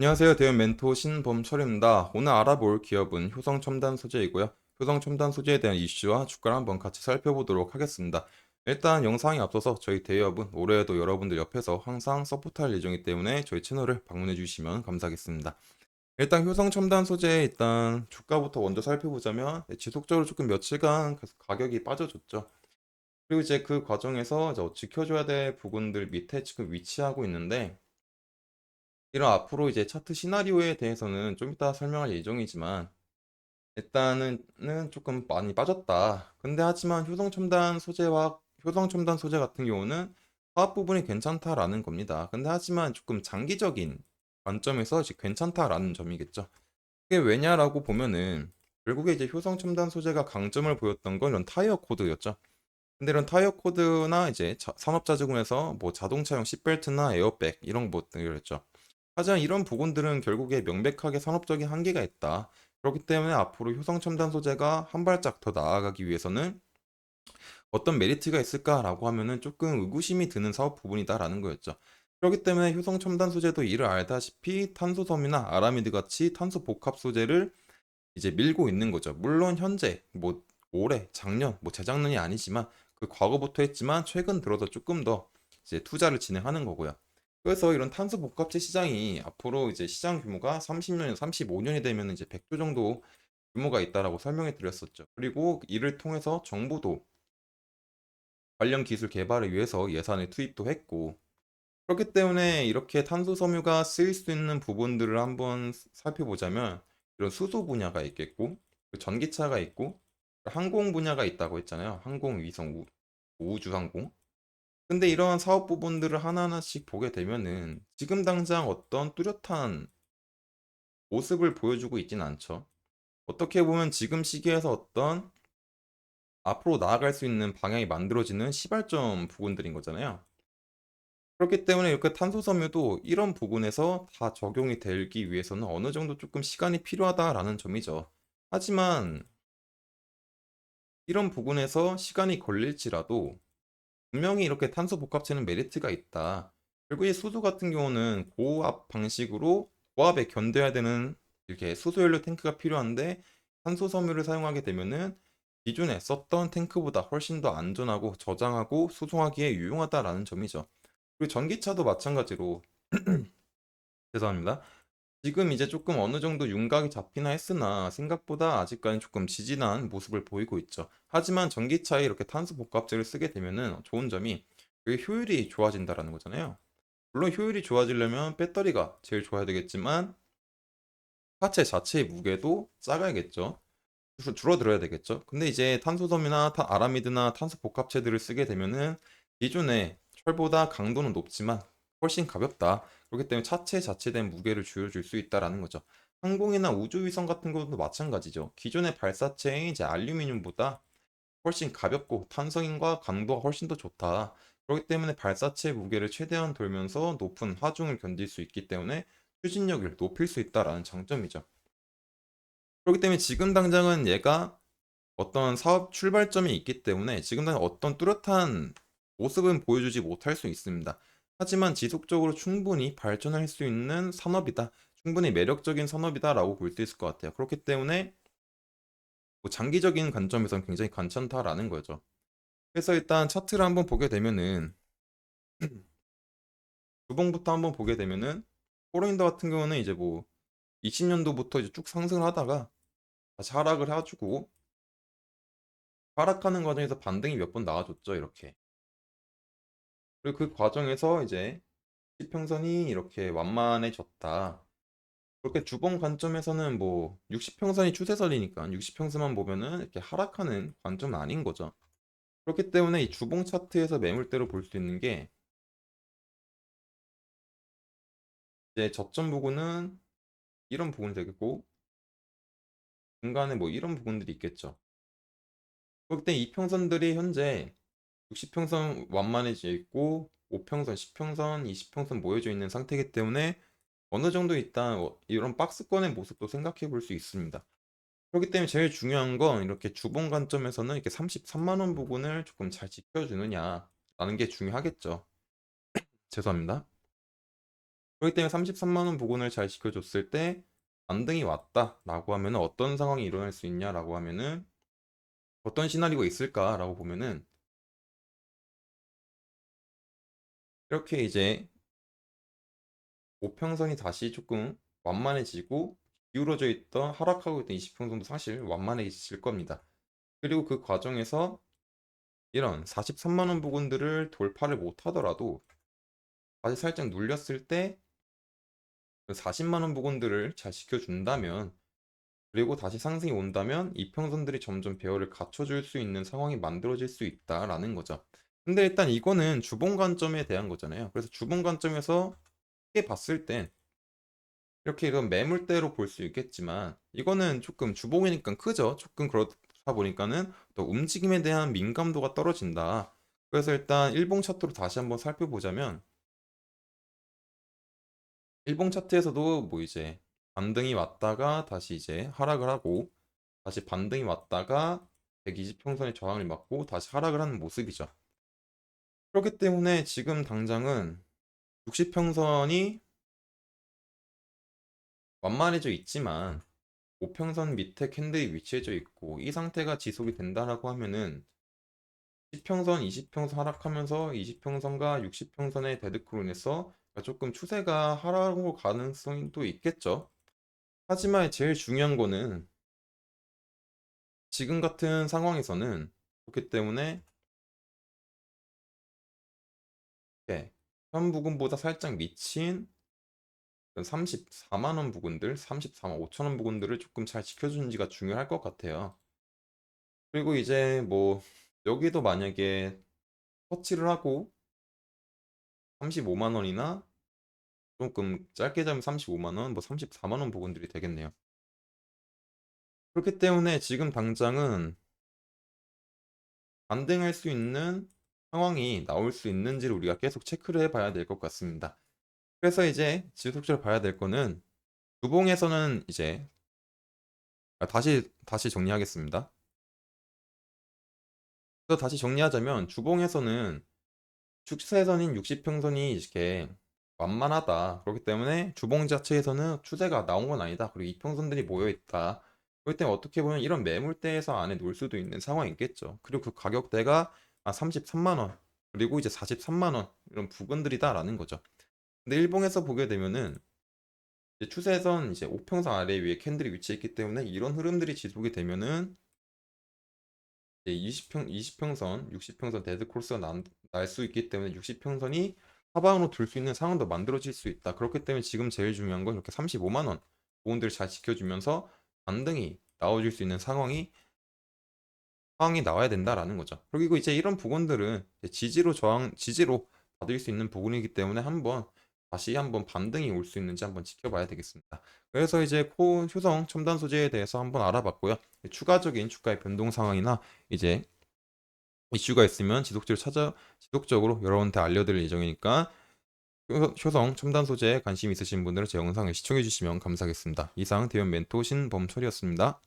안녕하세요. 대형 멘토 신범철입니다. 오늘 알아볼 기업은 효성첨단 소재이고요. 효성첨단 소재에 대한 이슈와 주가를 한번 같이 살펴보도록 하겠습니다. 일단 영상에 앞서서 저희 대기업은 올해에도 여러분들 옆에서 항상 서포트할 예정이기 때문에 저희 채널을 방문해 주시면 감사하겠습니다. 일단 효성첨단 소재 일단 주가부터 먼저 살펴보자면 지속적으로 조금 며칠간 계속 가격이 빠져줬죠. 그리고 이제 그 과정에서 이제 지켜줘야 될 부분들 밑에 지금 위치하고 있는데 이런 앞으로 이제 차트 시나리오에 대해서는 좀 이따 설명할 예정이지만 일단은 조금 많이 빠졌다. 근데 하지만 효성 첨단 소재 같은 경우는 사업 부분이 괜찮다라는 겁니다. 근데 하지만 조금 장기적인 관점에서 이제 괜찮다라는 점이겠죠. 그게 왜냐라고 보면은 결국에 이제 효성 첨단 소재가 강점을 보였던 건 이런 타이어 코드였죠. 근데 이런 타이어 코드나 이제 산업자재군에서 뭐 자동차용 시트벨트나 에어백 이런 것들이었죠. 하지만 이런 부분들은 결국에 명백하게 산업적인 한계가 있다. 그렇기 때문에 앞으로 효성 첨단 소재가 한 발짝 더 나아가기 위해서는 어떤 메리트가 있을까라고 하면은 조금 의구심이 드는 사업 부분이다라는 거였죠. 그렇기 때문에 효성 첨단 소재도 이를 알다시피 탄소섬유나 아라미드 같이 탄소 복합 소재를 이제 밀고 있는 거죠. 물론 현재 뭐 올해, 작년, 뭐 재작년이 아니지만 그 과거부터 했지만 최근 들어서 조금 더 이제 투자를 진행하는 거고요. 그래서 이런 탄소 복합재 시장이 앞으로 이제 시장 규모가 30년, 35년이 되면 이제 100조 정도 규모가 있다라고 설명해 드렸었죠. 그리고 이를 통해서 정부도 관련 기술 개발을 위해서 예산을 투입도 했고 그렇기 때문에 이렇게 탄소 섬유가 쓰일 수 있는 부분들을 한번 살펴보자면 이런 수소 분야가 있겠고 그 전기차가 있고 항공 분야가 있다고 했잖아요. 항공위성 우주항공. 근데 이러한 사업 부분들을 하나하나씩 보게 되면은 지금 당장 어떤 뚜렷한 모습을 보여주고 있진 않죠. 어떻게 보면 지금 시기에서 어떤 앞으로 나아갈 수 있는 방향이 만들어지는 시발점 부분들인 거잖아요. 그렇기 때문에 이렇게 탄소섬유도 이런 부분에서 다 적용이 되기 위해서는 어느 정도 조금 시간이 필요하다라는 점이죠. 하지만 이런 부분에서 시간이 걸릴지라도 분명히 이렇게 탄소 복합체는 메리트가 있다. 그리고 이 수소 같은 경우는 고압 방식으로 고압에 견뎌야 되는 이렇게 수소연료 탱크가 필요한데 탄소 섬유를 사용하게 되면은 기존에 썼던 탱크보다 훨씬 더 안전하고 저장하고 수송하기에 유용하다라는 점이죠. 그리고 전기차도 마찬가지로 죄송합니다. 지금 이제 조금 어느 정도 윤곽이 잡히나 했으나 생각보다 아직까지 조금 지진한 모습을 보이고 있죠. 하지만 전기차에 이렇게 탄소 복합재를 쓰게 되면은 좋은 점이 그 효율이 좋아진다라는 거잖아요. 물론 효율이 좋아지려면 배터리가 제일 좋아야 되겠지만 하체 자체의 무게도 작아야겠죠. 그래서 줄어들어야 되겠죠. 근데 이제 탄소섬유나 아라미드나 탄소 복합체들을 쓰게 되면은 기존의 철보다 강도는 높지만 훨씬 가볍다. 그렇기 때문에 차체 자체된 무게를 줄여줄 수 있다라는 거죠. 항공이나 우주위성 같은 것도 마찬가지죠. 기존의 발사체인 이제 알루미늄보다 훨씬 가볍고 탄성인과 강도가 훨씬 더 좋다. 그렇기 때문에 발사체 무게를 최대한 돌면서 높은 하중을 견딜 수 있기 때문에 추진력을 높일 수 있다라는 장점이죠. 그렇기 때문에 지금 당장은 얘가 어떤 사업 출발점이 있기 때문에 지금 당장 어떤 뚜렷한 모습은 보여주지 못할 수 있습니다. 하지만 지속적으로 충분히 발전할 수 있는 산업이다. 충분히 매력적인 산업이다라고 볼 수 있을 것 같아요. 그렇기 때문에 뭐 장기적인 관점에서는 굉장히 괜찮다라는 거죠. 그래서 일단 차트를 한번 보게 되면은 주봉부터 한번 보게 되면은 포로인더 같은 경우는 이제 뭐 20년도부터 이제 쭉 상승을 하다가 다시 하락을 해주고 하락하는 과정에서 반등이 몇 번 나와줬죠, 이렇게. 그리고 그 과정에서 이제 지평선이 이렇게 완만해졌다. 그렇게 주봉 관점에서는 뭐 60평선이 추세선이니까 60평선만 보면은 이렇게 하락하는 관점은 아닌 거죠. 그렇기 때문에 이 주봉 차트에서 매물대로 볼 수 있는 게 이제 저점 부분은 이런 부분이 되겠고 중간에 뭐 이런 부분들이 있겠죠. 그렇기 때문에 이 평선들이 현재 60평선 완만해져 있고 5평선, 10평선, 20평선 모여져 있는 상태이기 때문에 어느 정도 일단 이런 박스권의 모습도 생각해 볼 수 있습니다. 그렇기 때문에 제일 중요한 건 이렇게 주봉 관점에서는 이렇게 33만 원 부분을 조금 잘 지켜주느냐라는 게 중요하겠죠. 죄송합니다. 그렇기 때문에 33만 원 부근을 잘 지켜줬을 때 반등이 왔다라고 하면은 어떤 상황이 일어날 수 있냐라고 하면은 어떤 시나리오가 있을까라고 보면은 이렇게 이제 모평선이 다시 조금 완만해지고 기울어져 있던 하락하고 있던 20평선도 사실 완만해질 겁니다. 그리고 그 과정에서 이런 43만 원 부근들을 돌파를 못 하더라도 다시 살짝 눌렸을 때 40만 원 부근들을 잘 지켜준다면 그리고 다시 상승이 온다면 이평선들이 점점 배열을 갖춰줄 수 있는 상황이 만들어질 수 있다라는 거죠. 근데 일단 이거는 주봉 관점에 대한 거잖아요. 그래서 주봉 관점에서 크게 봤을 땐 이렇게 이런 매물대로 볼 수 있겠지만 이거는 조금 주봉이니까 크죠. 조금 그렇다 보니까는 또 움직임에 대한 민감도가 떨어진다. 그래서 일단 일봉 차트로 다시 한번 살펴보자면 일봉 차트에서도 뭐 이제 반등이 왔다가 다시 이제 하락을 하고 다시 반등이 왔다가 120평선의 저항을 맞고 다시 하락을 하는 모습이죠. 그렇기 때문에 지금 당장은 60평선이 완만해져 있지만 5평선 밑에 캔들이 위치해져 있고 이 상태가 지속이 된다라고 하면은 10평선, 20평선 하락하면서 20평선과 60평선의 데드크로 인해서 조금 추세가 하락으로 가능성이 또 있겠죠. 하지만 제일 중요한 거는 지금 같은 상황에서는 그렇기 때문에 네, 현 부근보다 살짝 미친 34만 원 부근들, 34만 5천 원 부근들을 조금 잘 지켜주는지가 중요할 것 같아요. 그리고 이제 뭐 여기도 만약에 터치를 하고 35만 원이나 조금 짧게 잡으면 35만 원, 뭐 34만 원 부근들이 되겠네요. 그렇기 때문에 지금 당장은 반등할 수 있는 상황이 나올 수 있는지를 우리가 계속 체크를 해봐야 될 것 같습니다. 그래서 이제 지속적으로 봐야 될 거는 주봉에서는 이제 다시 정리하겠습니다. 그래서 다시 정리하자면 주봉에서는 추세선인 60평선이 이렇게 완만하다. 그렇기 때문에 주봉 자체에서는 추세가 나온 건 아니다. 그리고 이평선들이 모여 있다. 그렇기 때문에 어떻게 보면 이런 매물대에서 안에 놓을 수도 있는 상황이 있겠죠. 그리고 그 가격대가 33만 원, 그리고 이제 43만 원 이런 부근들이다라는 거죠. 근데 일봉에서 보게 되면은 이제 추세선 이제 5평선 아래 위에 캔들이 위치했기 때문에 이런 흐름들이 지속이 되면은 20평선, 60평선 데드 코스가 날 수 있기 때문에 60평선이 하방으로 둘 수 있는 상황도 만들어질 수 있다. 그렇기 때문에 지금 제일 중요한 건 이렇게 35만 원 부분들을 잘 지켜주면서 반등이 나와줄 수 있는 상황이 나와야 된다라는 거죠. 그리고 이제 이런 부분들은 이제 지지로 받을 수 있는 부분이기 때문에 다시 한번 반등이 올 수 있는지 한번 지켜봐야 되겠습니다. 그래서 이제 코 효성 첨단 소재에 대해서 한번 알아봤고요. 추가적인 주가의 변동 상황이나 이제 이슈가 있으면 지속적으로 여러분한테 알려드릴 예정이니까 효성 첨단 소재에 관심 있으신 분들은 제 영상을 시청해 주시면 감사하겠습니다. 이상 대현 멘토 신범철이었습니다.